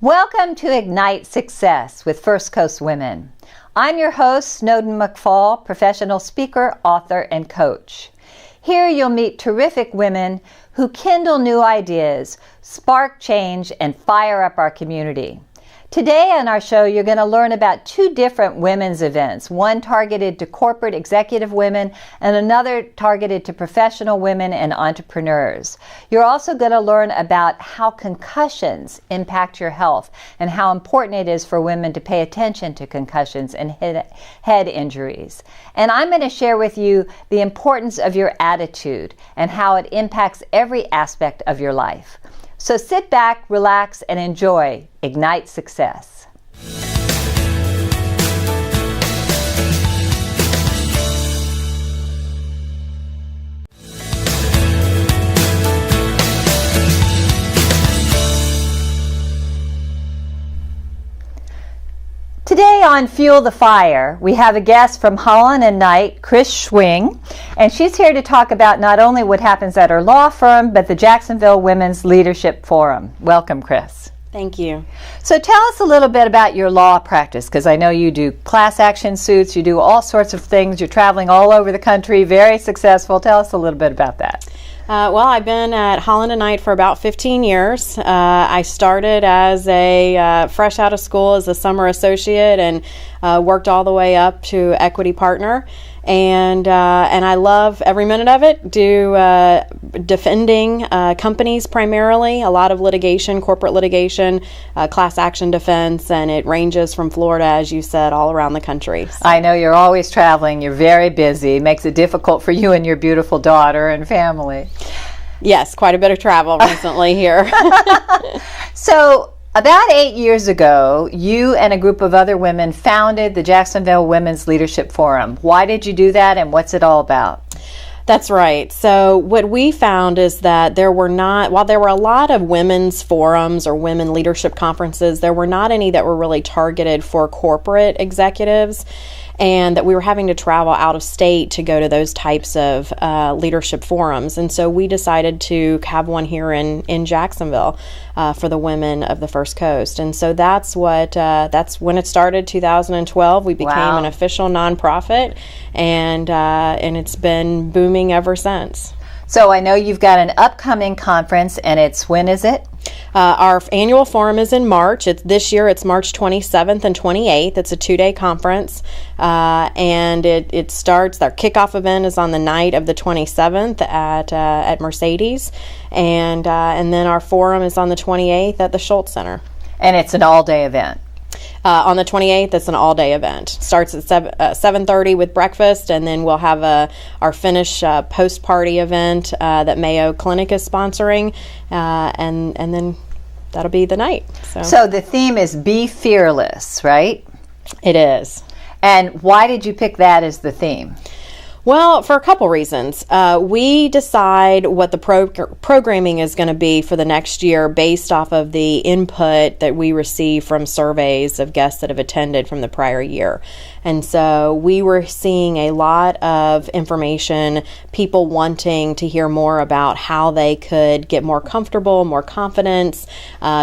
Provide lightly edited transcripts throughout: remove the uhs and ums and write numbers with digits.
Welcome to Ignite Success with First Coast Women. I'm your host, Snowden McFall, professional speaker, author, and coach. Here you'll meet terrific women who kindle new ideas, spark change, and fire up our community. Today on our show, you're going to learn about two different women's events, one targeted to corporate executive women and another targeted to professional women and entrepreneurs. You're also going to learn about how concussions impact your health and how important it is for women to pay attention to concussions and head injuries. And I'm going to share with you the importance of your attitude and how it impacts every aspect of your life. So sit back, relax, and enjoy Ignite Success. Today on Fuel the Fire, we have a guest from Holland and Knight, Chris Schwing, and she's here to talk about not only what happens at her law firm, but the Jacksonville Women's Leadership Forum. Welcome, Chris. Thank you. So tell us a little bit about your law practice, because I know you do class action suits, you do all sorts of things, you're traveling all over the country, very successful. Tell us a little bit about that. Well, I've been at Holland and Knight for about 15 years. I started as a fresh out of school as a summer associate and worked all the way up to equity partner. And I love every minute of it. Defending companies primarily, a lot of litigation, corporate litigation, class action defense, and it ranges from Florida, as you said, all around the country. So. I know you're always traveling. You're very busy. It makes it difficult for you and your beautiful daughter and family. Yes, quite a bit of travel recently here. So, about 8 years ago, you and a group of other women founded the Jacksonville Women's Leadership Forum. Why did you do that, and what's it all about? That's right. So what we found is that while there were a lot of women's forums or women leadership conferences, there were not any that were really targeted for corporate executives, and that we were having to travel out of state to go to those types of leadership forums. And so we decided to have one here in Jacksonville for the women of the First Coast. And so that's when it started, 2012. We became an official nonprofit, and it's been booming ever since. So I know you've got an upcoming conference, and when is it? Our annual forum is in March. This year it's March 27th and 28th. It's a 2-day conference, and it starts. Our kickoff event is on the night of the 27th at Mercedes, and then our forum is on the 28th at the Schultz Center. And it's an all-day event. On the 28th, it's an all-day event. Starts at 7:30 with breakfast, and then we'll have our finish post-party event that Mayo Clinic is sponsoring, and then that'll be the night. So the theme is Be Fearless, right? It is. And why did you pick that as the theme? Well, for a couple reasons. We decide what the programming is going to be for the next year based off of the input that we receive from surveys of guests that have attended from the prior year. And so we were seeing a lot of information, people wanting to hear more about how they could get more comfortable, more confidence,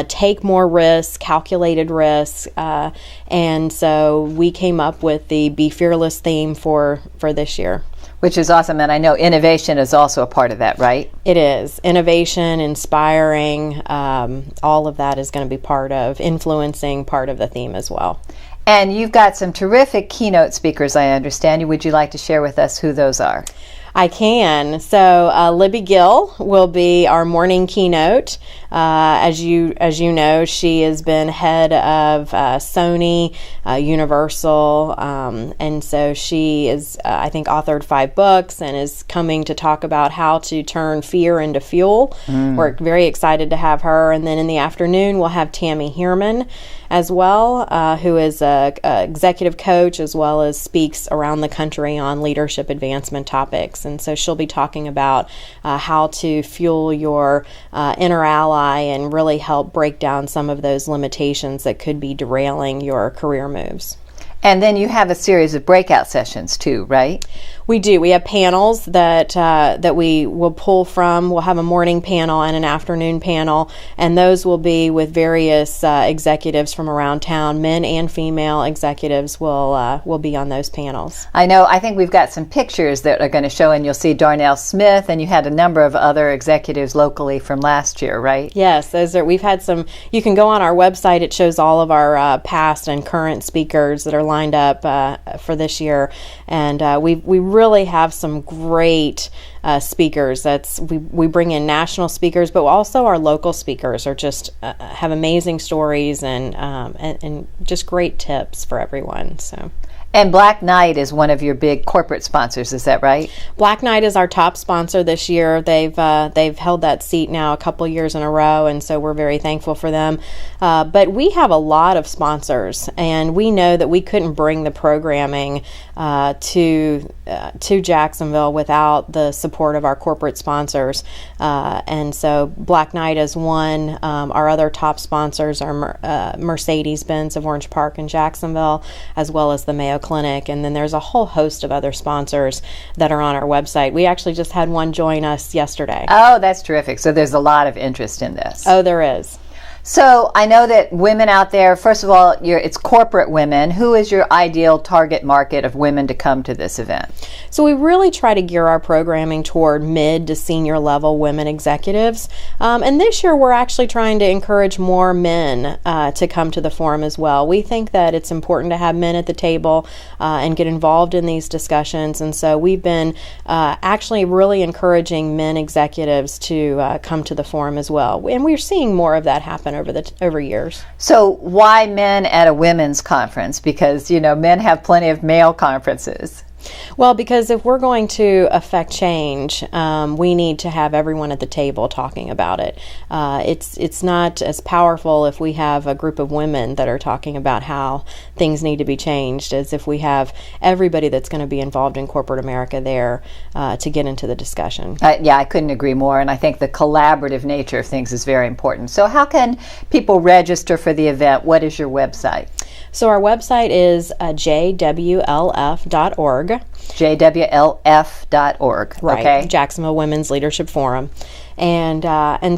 take more risks, calculated risks. And so we came up with the Be Fearless theme for this year. Which is awesome, and I know innovation is also a part of that, right? It is. Innovation, inspiring, all of that is going to be influencing part of the theme as well. And you've got some terrific keynote speakers, I understand. Would you like to share with us who those are? I can. So Libby Gill will be our morning keynote. As you know, she has been head of Sony, Universal, and so she is, I think, authored 5 books and is coming to talk about how to turn fear into fuel. We're very excited to have her. And then in the afternoon, we'll have Tammy Hierman as well, who is a executive coach as well as speaks around the country on leadership advancement topics. And so she'll be talking about how to fuel your inner ally and really help break down some of those limitations that could be derailing your career moves. And then you have a series of breakout sessions too, right? We do. We have panels that we will pull from. We'll have a morning panel and an afternoon panel, and those will be with various executives from around town. Men and female executives will be on those panels. I think we've got some pictures that are going to show, and you'll see Darnell Smith, and you had a number of other executives locally from last year, right? Yes, we've had some. You can go on our website. It shows all of our past and current speakers that are lined up for this year, and we really have some great speakers. We bring in national speakers, but also our local speakers are just have amazing stories and just great tips for everyone. So. And Black Knight is one of your big corporate sponsors, is that right? Black Knight is our top sponsor this year. They've held that seat now a couple years in a row, and so we're very thankful for them. But we have a lot of sponsors, and we know that we couldn't bring the programming to Jacksonville without the support of our corporate sponsors. And so Black Knight is one. Our other top sponsors are Mercedes-Benz of Orange Park in Jacksonville, as well as the Mayo Clinic, and then there's a whole host of other sponsors that are on our website. We actually just had one join us yesterday. Oh, that's terrific. So there's a lot of interest in this. Oh, there is. So I know that women out there, first of all, it's corporate women. Who is your ideal target market of women to come to this event? So we really try to gear our programming toward mid to senior level women executives. And this year we're actually trying to encourage more men to come to the forum as well. We think that it's important to have men at the table and get involved in these discussions. And so we've been actually really encouraging men executives to come to the forum as well. And we're seeing more of that happen over years. So why men at a women's conference? Because, men have plenty of male conferences. Well, because if we're going to affect change, we need to have everyone at the table talking about it. It's not as powerful if we have a group of women that are talking about how things need to be changed as if we have everybody that's going to be involved in corporate America there to get into the discussion. Yeah, I couldn't agree more, and I think the collaborative nature of things is very important. So how can people register for the event? What is your website? So our website is jwlf.org. jwlf.org. Right. Okay. Jacksonville Women's Leadership Forum. And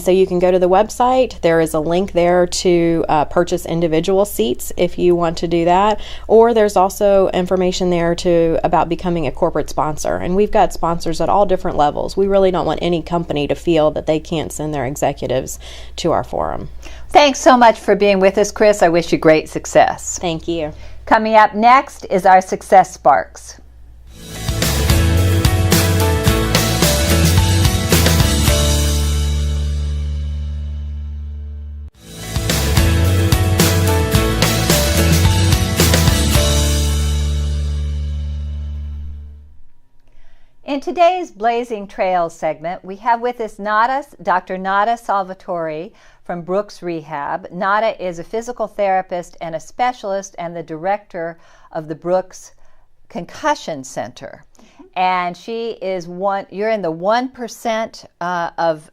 so you can go to the website. There is a link there to purchase individual seats if you want to do that. Or there's also information there about becoming a corporate sponsor. And we've got sponsors at all different levels. We really don't want any company to feel that they can't send their executives to our forum. Thanks so much for being with us, Chris. I wish you great success. Thank you. Coming up next is our Success Sparks. In today's Blazing Trails segment, we have with us Dr. Nata Salvatori from Brooks Rehab. Nata is a physical therapist and a specialist and the director of the Brooks Concussion Center. And she is you're in the 1% of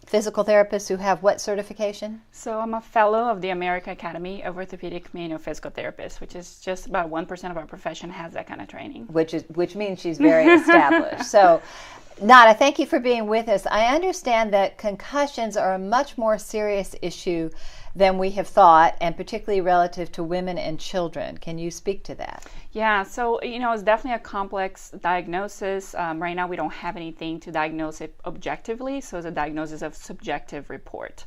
physical therapists who have what certification? So I'm a fellow of the American Academy of Orthopedic Manual Physical Therapists, which is just about 1% of our profession has that kind of training. Which means she's very established. So, Nata, thank you for being with us. I understand that concussions are a much more serious issue than we have thought, and particularly relative to women and children. Can you speak to that? Yeah, so it's definitely a complex diagnosis. Right now we don't have anything to diagnose it objectively, so it's a diagnosis of subjective report.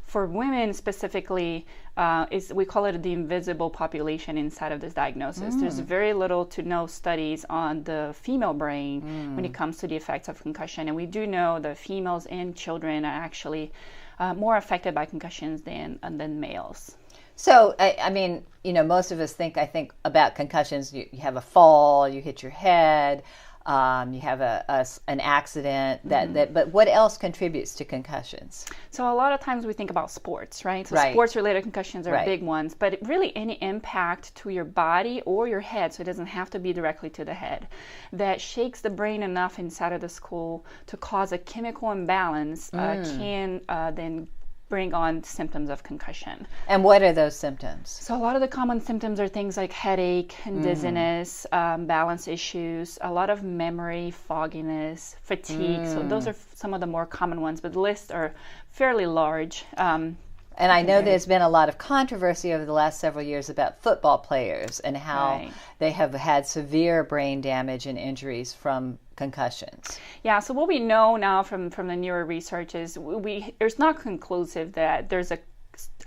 For women specifically, we call it the invisible population inside of this diagnosis. There's very little to no studies on the female brain when it comes to the effects of concussion, and we do know that females and children are actually more affected by concussions than males. So, I mean, most of us think about concussions. You have a fall, you hit your head, you have an accident. But what else contributes to concussions? So a lot of times we think about sports, right? So right. Sports-related concussions are right. big ones, but really any impact to your body or your head, so it doesn't have to be directly to the head, that shakes the brain enough inside of the skull to cause a chemical imbalance can then bring on symptoms of concussion. And what are those symptoms? So a lot of the common symptoms are things like headache and dizziness, balance issues, a lot of memory, fogginess, fatigue. So those are some of the more common ones, but the lists are fairly large. And I know there's been a lot of controversy over the last several years about football players and how they have had severe brain damage and injuries from concussions. Yeah, so what we know now from the newer research is it's not conclusive that there's a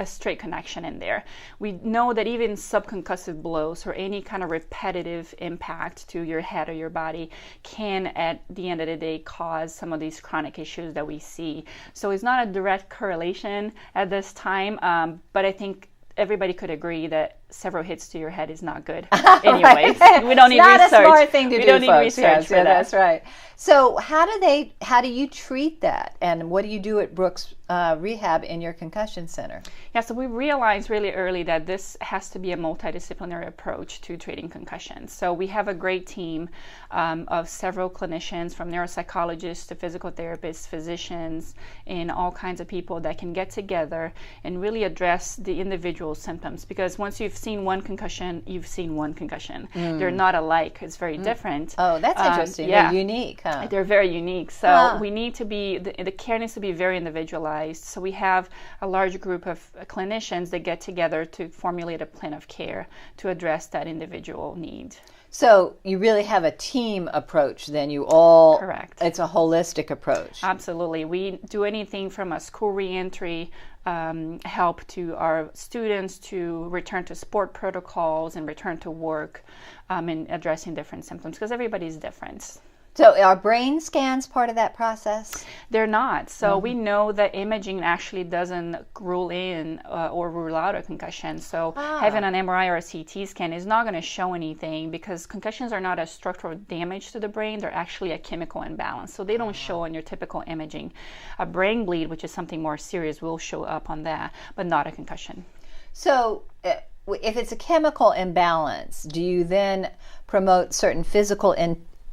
straight connection in there. We know that even subconcussive blows or any kind of repetitive impact to your head or your body can, at the end of the day, cause some of these chronic issues that we see. So it's not a direct correlation at this time, but I think everybody could agree that several hits to your head is not good. Anyways, we don't need research. Not a smart thing to do, don't need folks. research for that. That's right. So how do you treat that, and what do you do at Brooks Rehab in your concussion center? Yeah, so we realized really early that this has to be a multidisciplinary approach to treating concussions. So we have a great team of several clinicians, from neuropsychologists to physical therapists, physicians, and all kinds of people that can get together and really address the individual symptoms. Because once you've seen one concussion, you've seen one concussion. They're not alike. It's very different. Oh, that's interesting. Yeah. They're unique, huh? They're very unique. So we need to be, the care needs to be very individualized. So we have a large group of clinicians that get together to formulate a plan of care to address that individual need. So you really have a team approach then. You all... Correct. It's a holistic approach. Absolutely. We do anything from a school reentry help to our students to return to sport protocols and return to work and addressing different symptoms, because everybody's different. So are brain scans part of that process? They're not. So we know that imaging actually doesn't rule in or rule out a concussion. So having an MRI or a CT scan is not going to show anything, because concussions are not a structural damage to the brain. They're actually a chemical imbalance. So they don't show on your typical imaging. A brain bleed, which is something more serious, will show up on that, but not a concussion. So if it's a chemical imbalance, do you then promote certain physical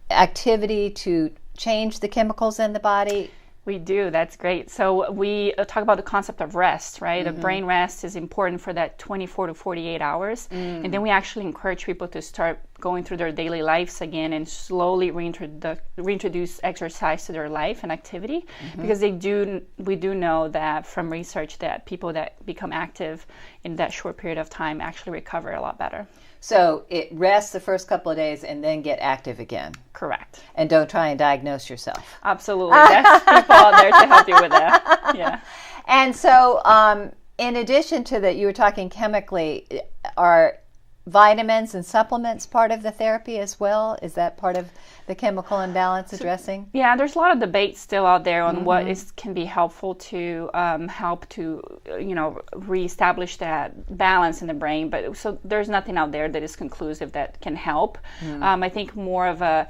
activity to change the chemicals in the body? We do. That's great. So we talk about the concept of rest, right? The brain rest is important for that 24 to 48 hours. And then we actually encourage people to start going through their daily lives again and slowly reintroduce exercise to their life and activity, because we do know that from research that people that become active in that short period of time actually recover a lot better. So it rests the first couple of days and then get active again. Correct. And don't try and diagnose yourself. Absolutely. There's people out there to help you with that. Yeah. And so in addition to that, you were talking chemically, are vitamins and supplements part of the therapy as well? Is that part of the chemical imbalance addressing? Yeah, there's a lot of debate still out there on what can be helpful to help to reestablish that balance in the brain. But so there's nothing out there that is conclusive that can help. I think more of a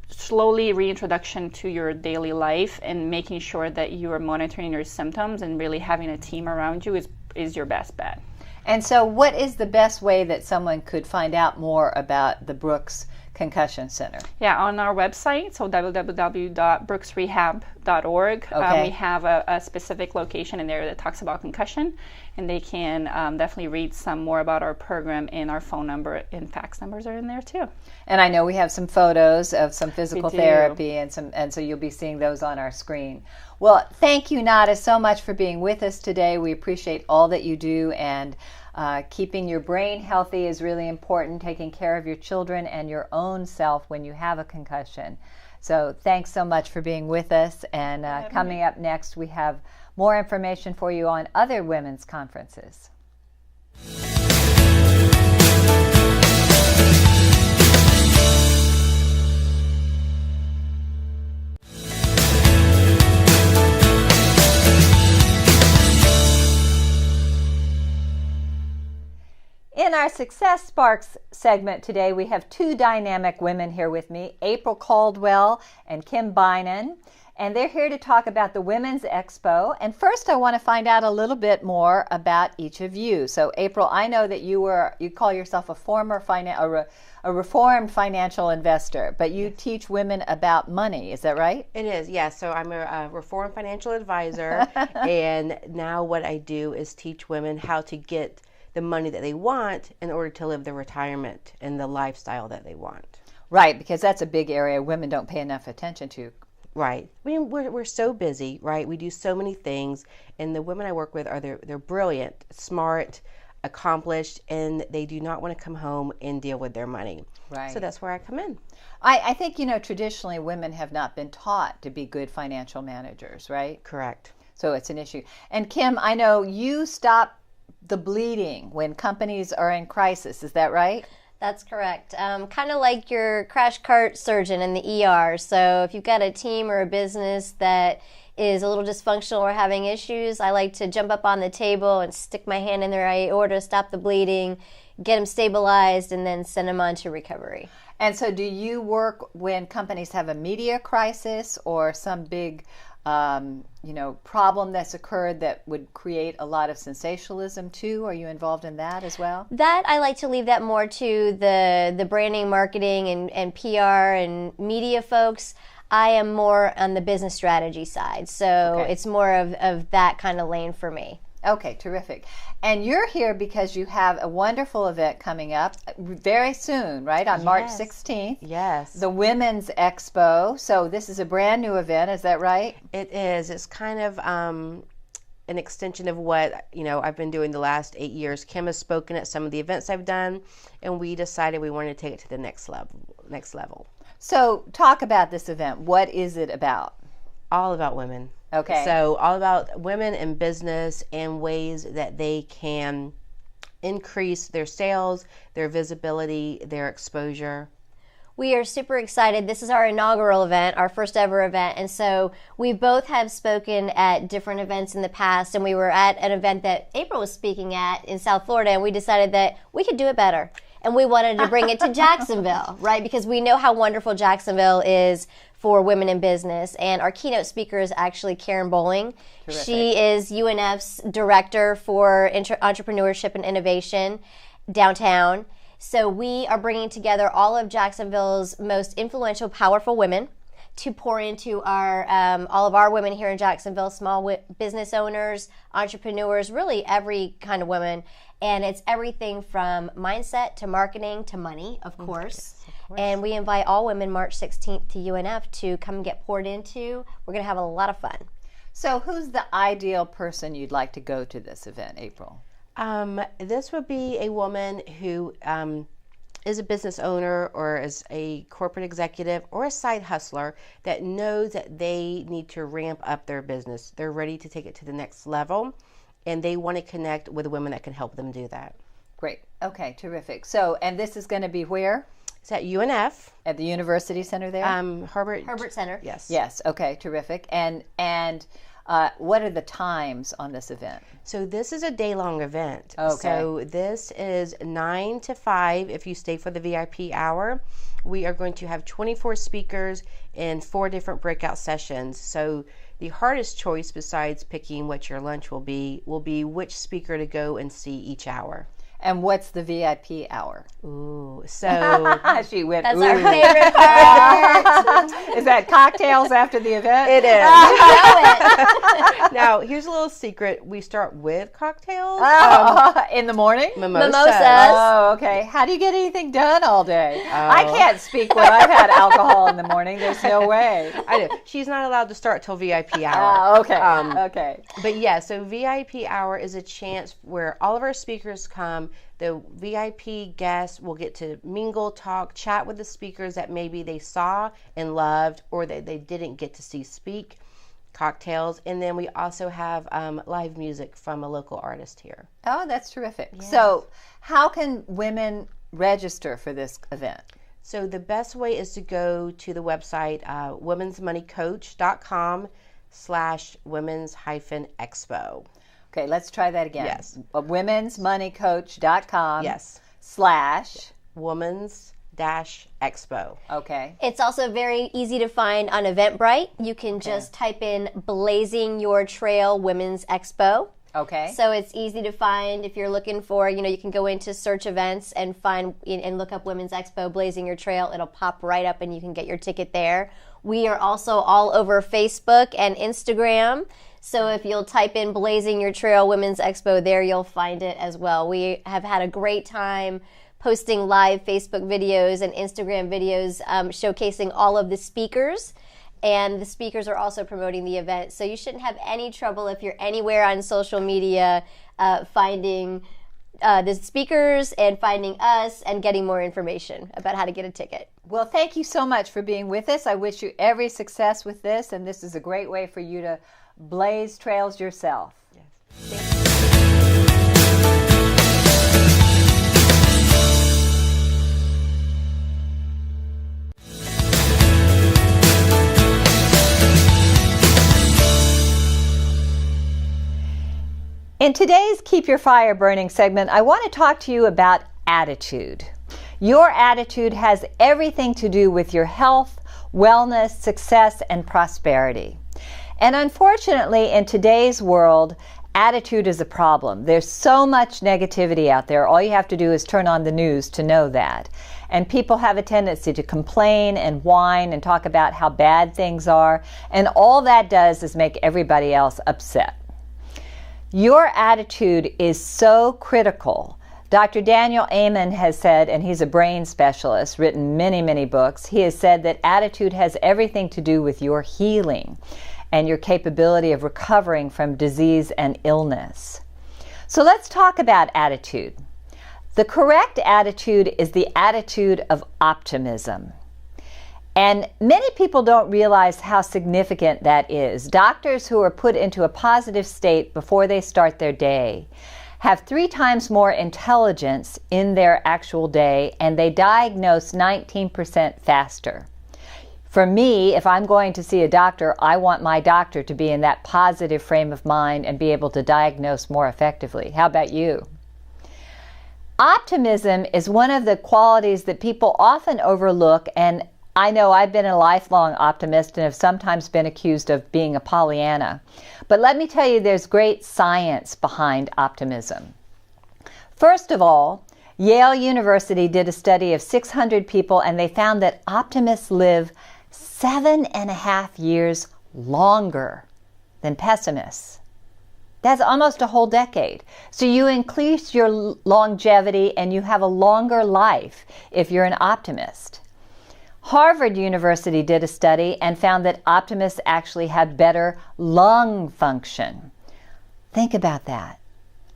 slowly reintroduction to your daily life and making sure that you are monitoring your symptoms and really having a team around you is your best bet. And so what is the best way that someone could find out more about the Brooks Concussion Center? Yeah, on our website, so www.brooksrehab.org, we have a specific location in there that talks about concussion, and they can definitely read some more about our program, and our phone number and fax numbers are in there too. And I know we have some photos of some physical therapy, and so you'll be seeing those on our screen. Well, thank you, Nata, so much for being with us today. We appreciate all that you do, and keeping your brain healthy is really important, taking care of your children and your own self when you have a concussion. So thanks so much for being with us. And coming up next, we have more information for you on other women's conferences. In our our Success Sparks segment today, we have two dynamic women here with me, April Caldwell and Kim Bynum. And they're here to talk about the Women's Expo. And first, I want to find out a little bit more about each of you. So, April, I know that you call yourself a reformed financial investor, but you teach women about money. Is that right? It is, yes. So I'm a reformed financial advisor, and now what I do is teach women how to get the money that they want in order to live the retirement and the lifestyle that they want. Right, because that's a big area women don't pay enough attention to. Right. I mean, we're so busy, right? We do so many things, and the women I work with they're brilliant, smart, accomplished, and they do not want to come home and deal with their money. Right. So that's where I come in. I think, traditionally women have not been taught to be good financial managers, right? Correct. So it's an issue. And Kim, I know you stop the bleeding when companies are in crisis. Is that right? That's correct. Kind of like your crash cart surgeon in the ER. So if you've got a team or a business that is a little dysfunctional or having issues, I like to jump up on the table and stick my hand in their aorta, stop the bleeding, get them stabilized, and then send them on to recovery. And so do you work when companies have a media crisis or some big problem that's occurred that would create a lot of sensationalism too? Are you involved in that as well? That I like to leave that more to the branding, marketing, and PR and media folks. I am more on the business strategy side, so It's more of that kind of lane for me. Okay, terrific. And you're here because you have a wonderful event coming up very soon, right? On March 16th. Yes. The Women's Expo. So this is a brand new event, is that right? It is. It's kind of an extension of what, I've been doing the last 8 years. Kim has spoken at some of the events I've done, and we decided we wanted to take it to the next level. So talk about this event. What is it about? All about women. Okay. So all about women in business and ways that they can increase their sales, their visibility, their exposure. We are super excited. This is our inaugural event, our first ever event. And so we both have spoken at different events in the past. And we were at an event that April was speaking at in South Florida. And we decided that we could do it better. And we wanted to bring it to Jacksonville, right? Because we know how wonderful Jacksonville is for women in business. And our keynote speaker is actually Karen Bowling. Terrific. She is UNF's director for entrepreneurship and innovation downtown. So we are bringing together all of Jacksonville's most influential, powerful women to pour into our all of our women here in Jacksonville, small business owners, entrepreneurs, really every kind of woman. And it's everything from mindset to marketing to money, of course. Yes, of course. And we invite all women March 16th to UNF to come and get poured into. We're going to have a lot of fun. So who's the ideal person you'd like to go to this event, April? This would be a woman who is a business owner or is a corporate executive or a side hustler that knows that they need to ramp up their business. They're ready to take it to the next level, and they want to connect with women that can help them do that. Great. Okay, terrific. So, and this is going to be where? It's at UNF. At the University Center there? Herbert Center. Yes. Yes. Okay, terrific. And what are the times on this event? So this is a day-long event. Okay. So this is 9 to 5 if you stay for the VIP hour. We are going to have 24 speakers in 4 different breakout sessions. So the hardest choice, besides picking what your lunch will be which speaker to go and see each hour. And what's the VIP hour? Ooh, so She went, That's ooh. our favorite part. Is that cocktails after the event? it is. Know it. Now, here's a little secret. We start with cocktails. In the morning? Mimosas. Oh, okay. How do you get anything done all day? I can't speak when I've had alcohol in the morning. There's no way. I know. She's not allowed to start till VIP hour. Okay. Okay. But yeah, so VIP hour is a chance where all of our speakers come. The VIP guests will get to mingle, talk, chat with the speakers that maybe they saw and loved or that they didn't get to see speak, cocktails, and then we also have live music from a local artist here. Oh, that's terrific. Yes. So how can women register for this event? So the best way is to go to the website, womensmoneycoach.com/womens-expo. Okay, let's try that again. Yes. womensmoneycoach.com. Yes. women's-expo. Okay. It's also very easy to find on Eventbrite. You can just type in Blazing Your Trail Women's Expo. Okay. So it's easy to find if you're looking for, you can go into search events and find and look up Women's Expo Blazing Your Trail. It'll pop right up and you can get your ticket there. We are also all over Facebook and Instagram. So if you'll type in Blazing Your Trail Women's Expo there, you'll find it as well. We have had a great time posting live Facebook videos and Instagram videos showcasing all of the speakers. And the speakers are also promoting the event. So you shouldn't have any trouble if you're anywhere on social media finding the speakers and finding us and getting more information about how to get a ticket. Well, thank you so much for being with us. I wish you every success with this, and this is a great way for you to blaze trails yourself. Yes. In today's Keep Your Fire Burning segment, I want to talk to you about attitude. Your attitude has everything to do with your health, wellness, success, and prosperity. And unfortunately, in today's world, attitude is a problem. There's so much negativity out there. All you have to do is turn on the news to know that. And people have a tendency to complain and whine and talk about how bad things are. And all that does is make everybody else upset. Your attitude is so critical. Dr. Daniel Amen has said, and he's a brain specialist, written many, many books, he has said that attitude has everything to do with your healing and your capability of recovering from disease and illness. So let's talk about attitude. The correct attitude is the attitude of optimism. And many people don't realize how significant that is. Doctors who are put into a positive state before they start their day have 3 times more intelligence in their actual day, and they diagnose 19% faster. For me, if I'm going to see a doctor, I want my doctor to be in that positive frame of mind and be able to diagnose more effectively. How about you? Optimism is one of the qualities that people often overlook, and I know I've been a lifelong optimist and have sometimes been accused of being a Pollyanna. But let me tell you, there's great science behind optimism. First of all, Yale University did a study of 600 people, and they found that optimists live 7.5 years longer than pessimists. That's almost a whole decade. So you increase your longevity and you have a longer life if you're an optimist. Harvard University did a study and found that optimists actually have better lung function. Think about that.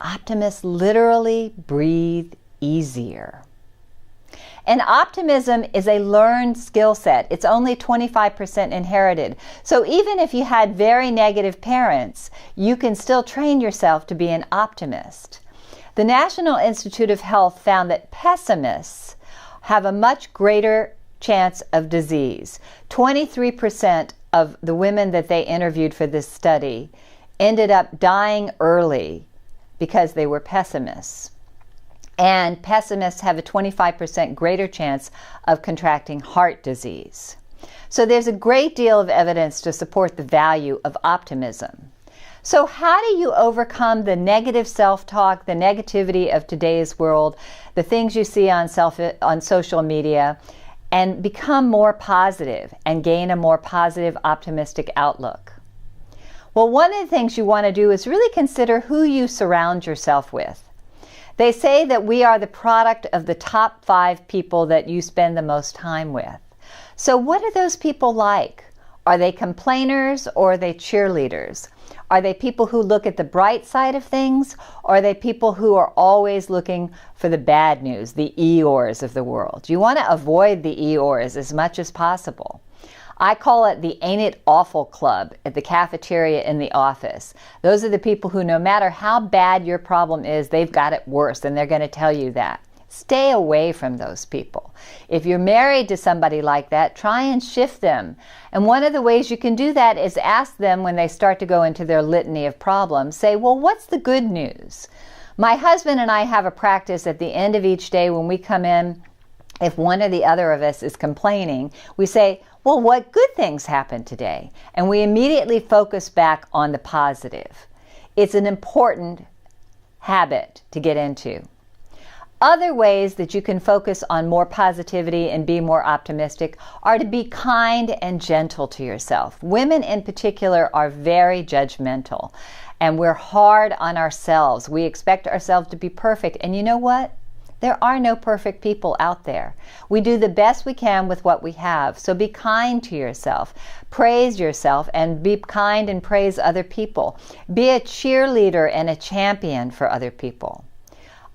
Optimists literally breathe easier. And optimism is a learned skill set. It's only 25% inherited. So even if you had very negative parents, you can still train yourself to be an optimist. The National Institute of Health found that pessimists have a much greater chance of disease. 23% of the women that they interviewed for this study ended up dying early because they were pessimists. And pessimists have a 25% greater chance of contracting heart disease. So there's a great deal of evidence to support the value of optimism. So how do you overcome the negative self-talk, the negativity of today's world, the things you see on social media, and become more positive and gain a more positive, optimistic outlook? Well, one of the things you want to do is really consider who you surround yourself with. They say that we are the product of the top 5 people that you spend the most time with. So what are those people like? Are they complainers or are they cheerleaders? Are they people who look at the bright side of things, or are they people who are always looking for the bad news, the Eeyores of the world? You want to avoid the Eeyores as much as possible. I call it the Ain't It Awful Club at the cafeteria in the office. Those are the people who, no matter how bad your problem is, they've got it worse, and they're going to tell you that. Stay away from those people. If you're married to somebody like that, try and shift them. And one of the ways you can do that is ask them when they start to go into their litany of problems, say, well, what's the good news? My husband and I have a practice at the end of each day when we come in. If one or the other of us is complaining, we say, well, what good things happened today? And we immediately focus back on the positive. It's an important habit to get into. Other ways that you can focus on more positivity and be more optimistic are to be kind and gentle to yourself. Women in particular are very judgmental, and we're hard on ourselves. We expect ourselves to be perfect. And you know what? There are no perfect people out there. We do the best we can with what we have. So be kind to yourself. Praise yourself and be kind and praise other people. Be a cheerleader and a champion for other people.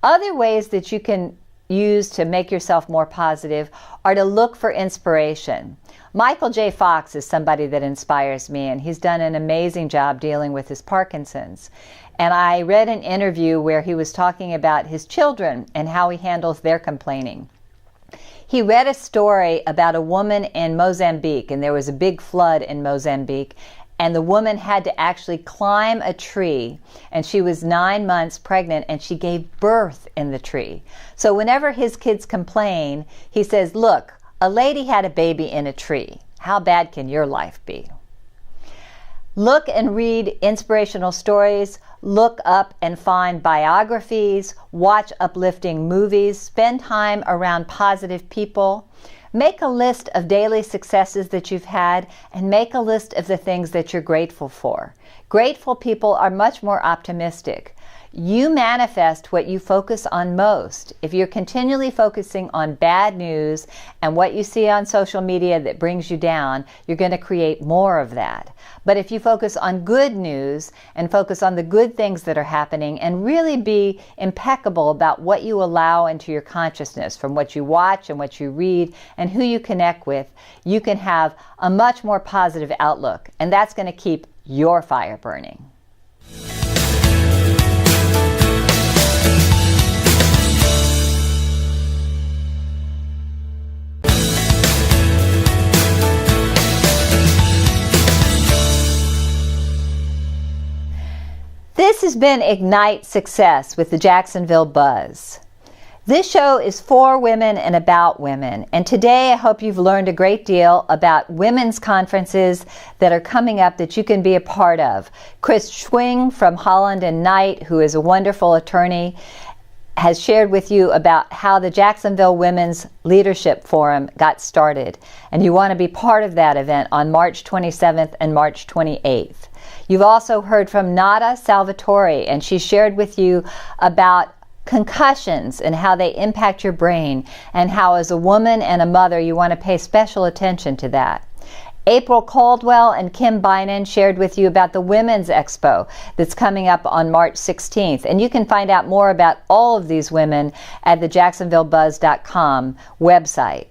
Other ways that you can use to make yourself more positive are to look for inspiration. Michael J. Fox is somebody that inspires me, and he's done an amazing job dealing with his Parkinson's. And I read an interview where he was talking about his children and how he handles their complaining. He read a story about a woman in Mozambique, and there was a big flood in Mozambique, and the woman had to actually climb a tree, and she was 9 months pregnant, and she gave birth in the tree. So whenever his kids complain, he says, look, a lady had a baby in a tree. How bad can your life be? Look and read inspirational stories. Look up and find biographies. Watch uplifting movies. Spend time around positive people. Make a list of daily successes that you've had, and make a list of the things that you're grateful for. Grateful people are much more optimistic. You manifest what you focus on most. If you're continually focusing on bad news and what you see on social media that brings you down, you're going to create more of that. But if you focus on good news and focus on the good things that are happening and really be impeccable about what you allow into your consciousness from what you watch and what you read and who you connect with, you can have a much more positive outlook. And that's going to keep your fire burning. This has been Ignite Success with the Jacksonville Buzz. This show is for women and about women, and today I hope you've learned a great deal about women's conferences that are coming up that you can be a part of. Chris Schwing from Holland and Knight, who is a wonderful attorney, has shared with you about how the Jacksonville Women's Leadership Forum got started, and you want to be part of that event on March 27th and March 28th. You've also heard from Natalia Salvatori, and she shared with you about concussions and how they impact your brain, and how as a woman and a mother you want to pay special attention to that. April Caldwell and Kim Bynum shared with you about the Women's Expo that's coming up on March 16th. And you can find out more about all of these women at the JacksonvilleBuzz.com website.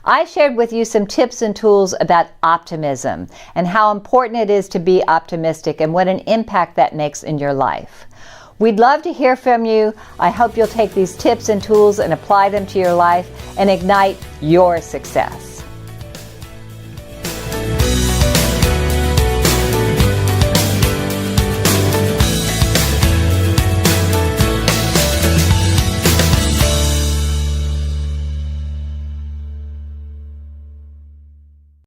I shared with you some tips and tools about optimism and how important it is to be optimistic and what an impact that makes in your life. We'd love to hear from you. I hope you'll take these tips and tools and apply them to your life and ignite your success.